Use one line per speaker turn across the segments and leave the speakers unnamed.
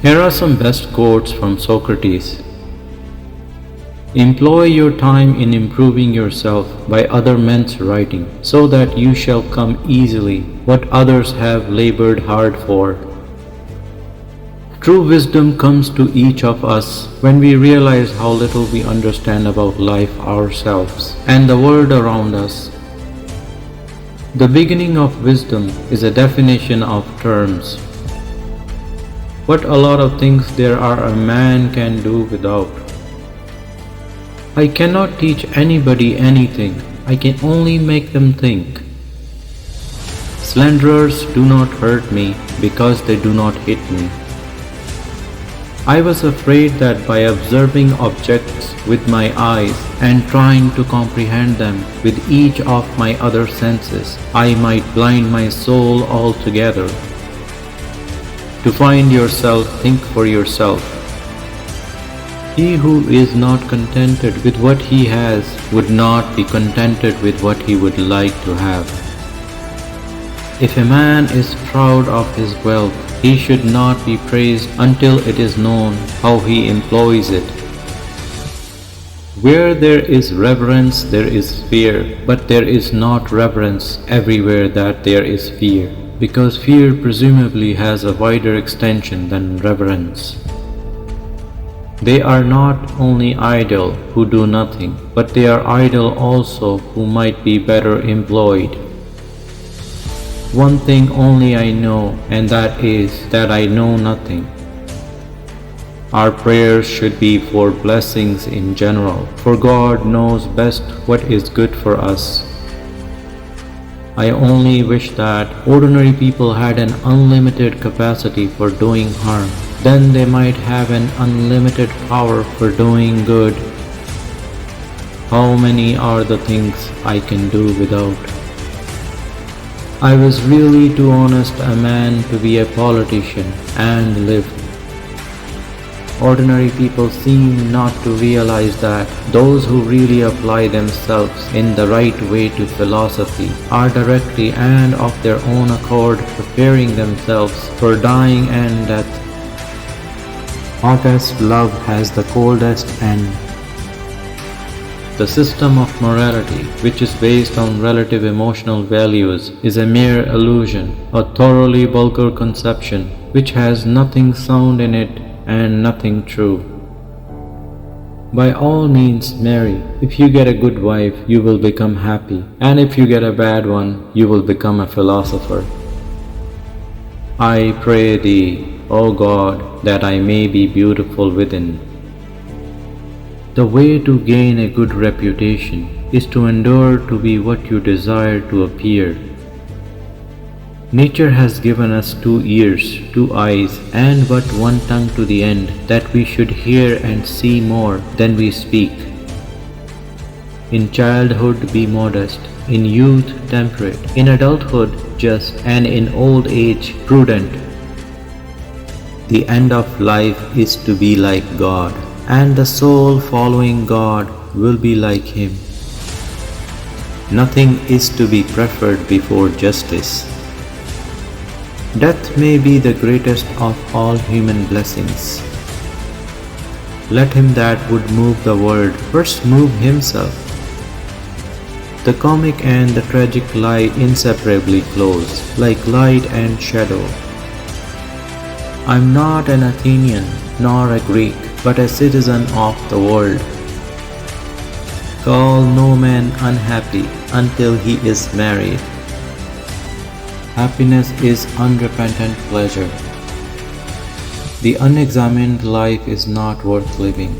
Here are some best quotes from Socrates. Employ your time in improving yourself by other men's writing, so that you shall come easily what others have labored hard for. True wisdom comes to each of us when we realize how little we understand about life ourselves and the world around us. The beginning of wisdom is a definition of terms. What a lot of things there are a man can do without. I cannot teach anybody anything, I can only make them think. Slanderers do not hurt me because they do not hit me. I was afraid that by observing objects with my eyes and trying to comprehend them with each of my other senses, I might blind my soul altogether. To find yourself, think for yourself. He who is not contented with what he has would not be contented with what he would like to have. If a man is proud of his wealth, he should not be praised until it is known how he employs it. Where there is reverence, there is fear, but there is not reverence everywhere that there is fear, because fear presumably has a wider extension than reverence. They are not only idle who do nothing, but they are idle also who might be better employed. One thing only I know, and that is that I know nothing. Our prayers should be for blessings in general, for God knows best what is good for us. I only wish that ordinary people had an unlimited capacity for doing harm. Then they might have an unlimited power for doing good. How many are the things I can do without? I was really too honest a man to be a politician and live. Ordinary people seem not to realize that those who really apply themselves in the right way to philosophy are directly and of their own accord preparing themselves for dying and death. Hottest love has the coldest end. The system of morality, which is based on relative emotional values, is a mere illusion, a thoroughly vulgar conception, which has nothing sound in it and nothing true. By all means marry. If you get a good wife, you will become happy, and if you get a bad one, you will become a philosopher. I pray thee, O God, that I may be beautiful within. The way to gain a good reputation is to endure to be what you desire to appear. Nature has given us 2 ears, 2 eyes, and but 1 tongue to the end that we should hear and see more than we speak. In childhood be modest, in youth temperate, in adulthood just, and in old age prudent. The end of life is to be like God, and the soul following God will be like Him. Nothing is to be preferred before justice. Death may be the greatest of all human blessings. Let him that would move the world first move himself. The comic and the tragic lie inseparably close, like light and shadow. I'm not an Athenian nor a Greek, but a citizen of the world. Call no man unhappy until he is married. Happiness is unrepentant pleasure. The unexamined life is not worth living.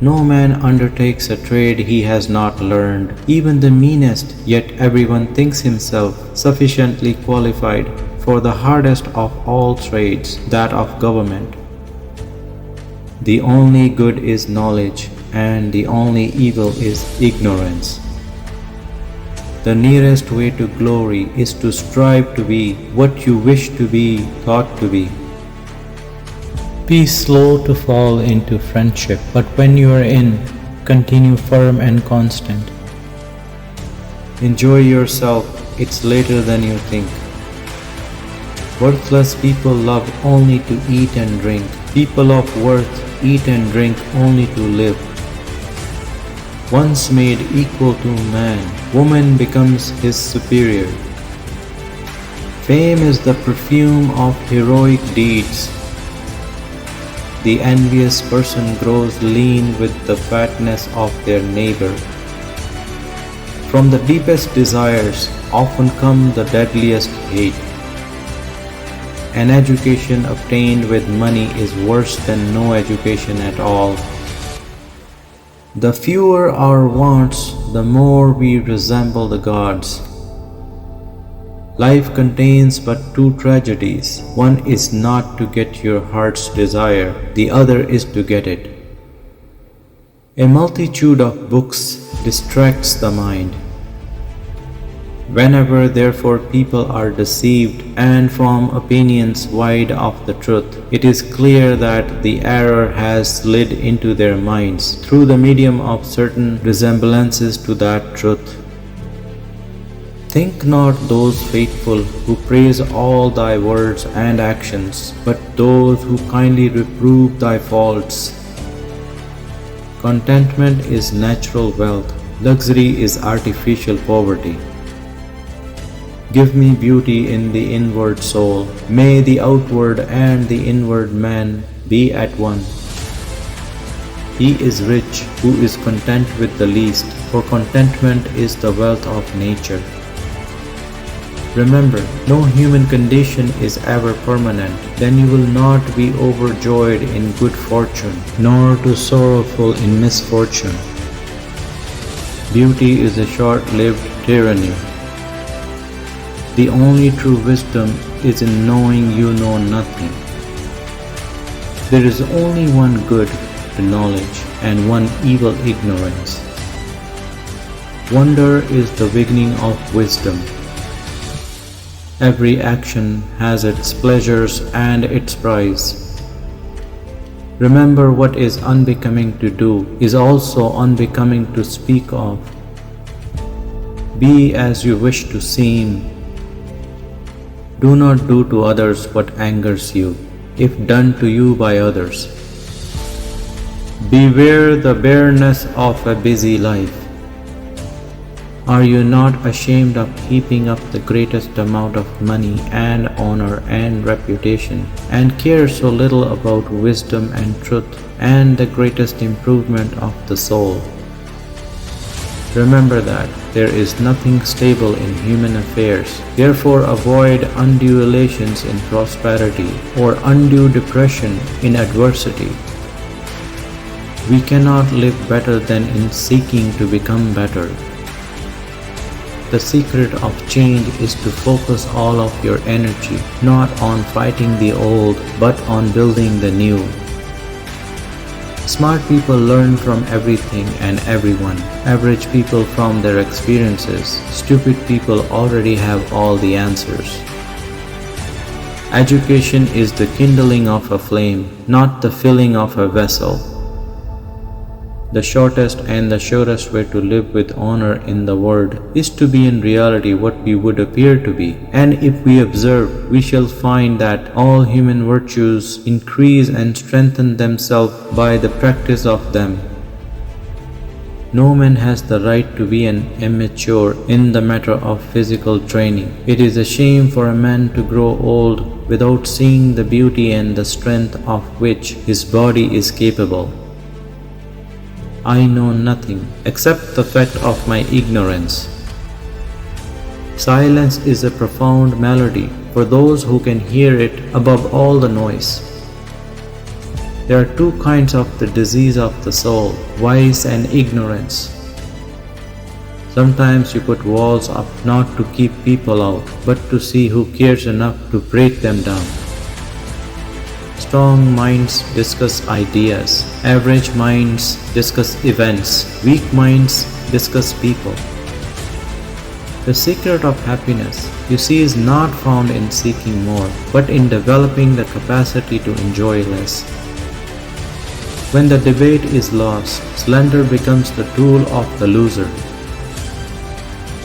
No man undertakes a trade he has not learned, even the meanest, yet everyone thinks himself sufficiently qualified for the hardest of all trades, that of government. The only good is knowledge, and the only evil is ignorance. The nearest way to glory is to strive to be what you wish to be thought to be. Be slow to fall into friendship, but when you are in, continue firm and constant. Enjoy yourself, it's later than you think. Worthless people love only to eat and drink. People of worth eat and drink only to live. Once made equal to man, woman becomes his superior. Fame is the perfume of heroic deeds. The envious person grows lean with the fatness of their neighbor. From the deepest desires often come the deadliest hate. An education obtained with money is worse than no education at all. The fewer our wants, the more we resemble the gods. Life contains but two tragedies. One is not to get your heart's desire, the other is to get it. A multitude of books distracts the mind. Whenever therefore people are deceived and form opinions wide of the truth, it is clear that the error has slid into their minds through the medium of certain resemblances to that truth. Think not those faithful who praise all thy words and actions, but those who kindly reprove thy faults. Contentment is natural wealth, luxury is artificial poverty. Give me beauty in the inward soul. May the outward and the inward man be at one. He is rich who is content with the least, for contentment is the wealth of nature. Remember, no human condition is ever permanent. Then you will not be overjoyed in good fortune, nor too sorrowful in misfortune. Beauty is a short-lived tyranny. The only true wisdom is in knowing you know nothing. There is only one good to knowledge and one evil ignorance. Wonder is the beginning of wisdom. Every action has its pleasures and its price. Remember, what is unbecoming to do is also unbecoming to speak of. Be as you wish to seem. Do not do to others what angers you, if done to you by others. Beware the bareness of a busy life. Are you not ashamed of heaping up the greatest amount of money and honor and reputation, and care so little about wisdom and truth and the greatest improvement of the soul? Remember that there is nothing stable in human affairs. Therefore avoid undue elations in prosperity or undue depression in adversity. We cannot live better than in seeking to become better. The secret of change is to focus all of your energy not on fighting the old but on building the new. Smart people learn from everything and everyone. Average people from their experiences. Stupid people already have all the answers. Education is the kindling of a flame, not the filling of a vessel. The shortest and the surest way to live with honor in the world is to be in reality what we would appear to be. And if we observe, we shall find that all human virtues increase and strengthen themselves by the practice of them. No man has the right to be an immature in the matter of physical training. It is a shame for a man to grow old without seeing the beauty and the strength of which his body is capable. I know nothing except the fact of my ignorance. Silence is a profound melody for those who can hear it above all the noise. There are two kinds of the disease of the soul, vice and ignorance. Sometimes you put walls up not to keep people out, but to see who cares enough to break them down. Strong minds discuss ideas. Average minds discuss events. Weak minds discuss people. The secret of happiness, you see, is not found in seeking more, but in developing the capacity to enjoy less. When the debate is lost, slender becomes the tool of the loser.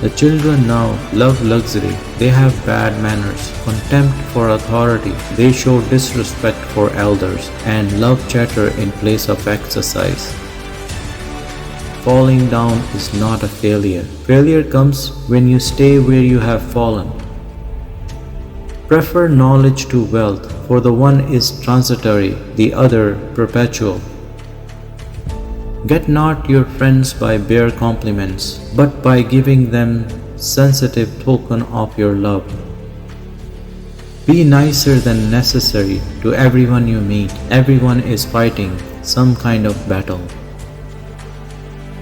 The children now love luxury. They have bad manners, contempt for authority. They show disrespect for elders and love chatter in place of exercise. Falling down is not a failure. Failure comes when you stay where you have fallen. Prefer knowledge to wealth, for the one is transitory, the other perpetual. Get not your friends by bare compliments, but by giving them sensitive token of your love. Be nicer than necessary to everyone you meet. Everyone is fighting some kind of battle.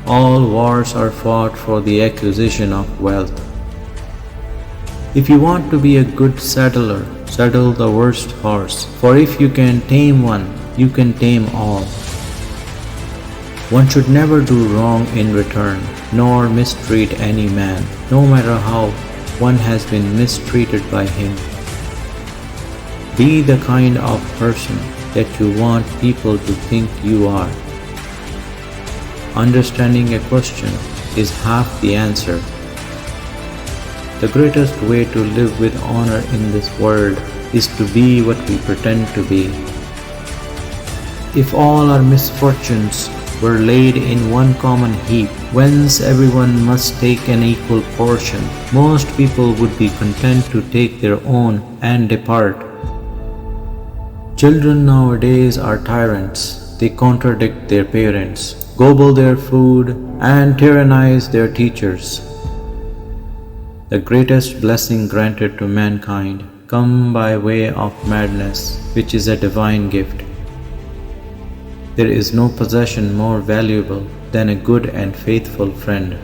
All wars are fought for the acquisition of wealth. If you want to be a good saddler, saddle the worst horse, for if you can tame one, you can tame all. One should never do wrong in return, nor mistreat any man, no matter how one has been mistreated by him. Be the kind of person that you want people to think you are. Understanding a question is half the answer. The greatest way to live with honor in this world is to be what we pretend to be. If all our misfortunes were laid in one common heap, whence everyone must take an equal portion, most people would be content to take their own and depart. Children nowadays are tyrants. They contradict their parents, gobble their food, and tyrannize their teachers. The greatest blessing granted to mankind come by way of madness, which is a divine gift. There is no possession more valuable than a good and faithful friend.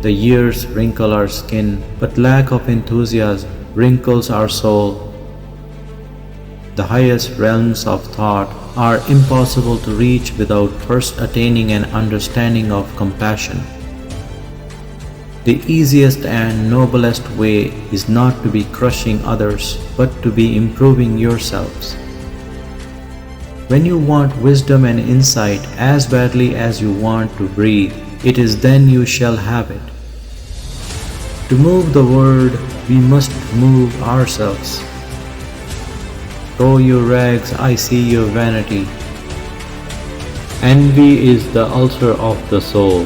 The years wrinkle our skin, but lack of enthusiasm wrinkles our soul. The highest realms of thought are impossible to reach without first attaining an understanding of compassion. The easiest and noblest way is not to be crushing others, but to be improving yourselves. When you want wisdom and insight as badly as you want to breathe, it is then you shall have it. To move the world, we must move ourselves. Throw your rags, I see your vanity. Envy is the ulcer of the soul.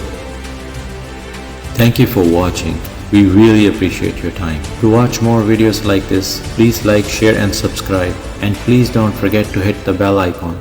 Thank you for watching. We really appreciate your time. To watch more videos like this, please like, share and subscribe. And please don't forget to hit the bell icon.